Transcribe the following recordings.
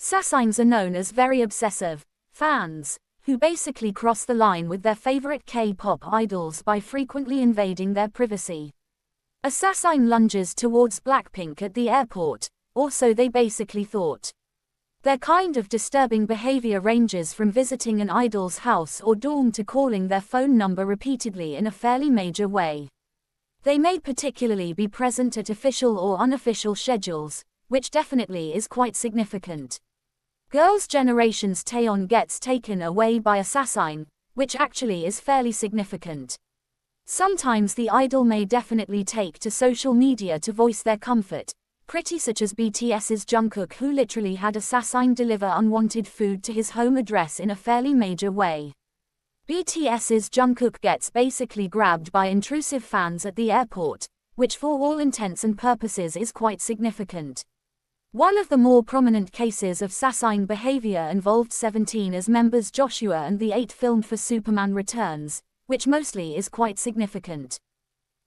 Sasaengs are known as very obsessive fans, who basically cross the line with their favorite K-pop idols by frequently invading their privacy. A Sasaeng lunges towards Blackpink at the airport, or so they basically thought. Their kind of disturbing behavior ranges from visiting an idol's house or dorm to calling their phone number repeatedly in a fairly major way. They may particularly be present at official or unofficial schedules, which definitely is quite significant. Girls' generation's taeyong gets taken away by a sasaeng, which actually is fairly significant. Sometimes the idol may definitely take to social media to voice their comfort, pretty such as BTS's Jungkook, who literally had a sasaeng deliver unwanted food to his home address in a fairly major way. BTS's Jungkook gets basically grabbed by intrusive fans at the airport, which for all intents and purposes is quite significant. One of the more prominent cases of sasaeng behavior involved 17 as members Joshua and the 8 filmed for Superman Returns, which mostly is quite significant.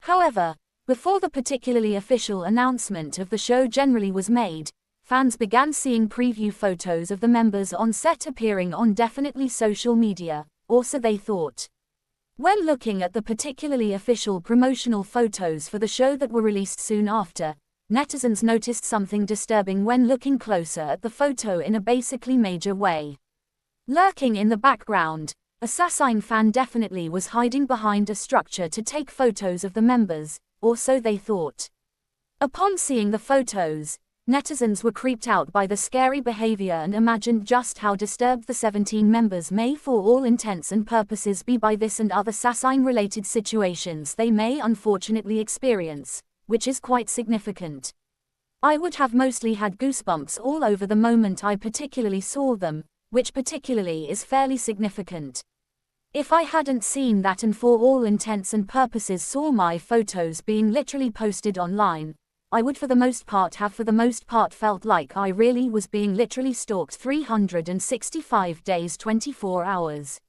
However, before the particularly official announcement of the show generally was made, fans began seeing preview photos of the members on set appearing on definitely social media, or so they thought. When looking at the particularly official promotional photos for the show that were released soon after, netizens noticed something disturbing when looking closer at the photo in a basically major way. Lurking in the background, a Sasaeng fan definitely was hiding behind a structure to take photos of the members, or so they thought. Upon seeing the photos, netizens were creeped out by the scary behavior and imagined just how disturbed the 17 members may for all intents and purposes be by this and other Sasaeng-related situations they may unfortunately experience, which is quite significant. I would have mostly had goosebumps all over the moment I particularly saw them, which particularly is fairly significant. If I hadn't seen that and for all intents and purposes saw my photos being literally posted online, I would for the most part felt like I really was being literally stalked 365 days 24 hours.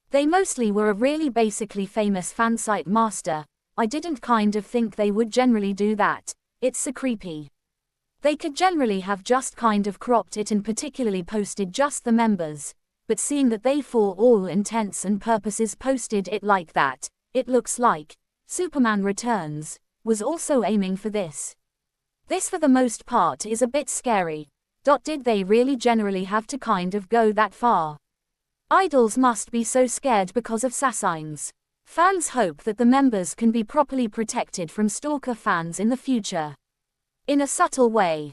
They mostly were a really basically famous fansite master. I didn't kind of think they would generally do that. It's so creepy. They could generally have just kind of cropped it and particularly posted just the members, but seeing that they for all intents and purposes posted it like that, it looks like Superman Returns was also aiming for this. This for the most part is a bit scary. Did they really generally have to kind of go that far? Idols must be so scared because of sasaengs. Fans hope that the members can be properly protected from stalker fans in the future. In a subtle way,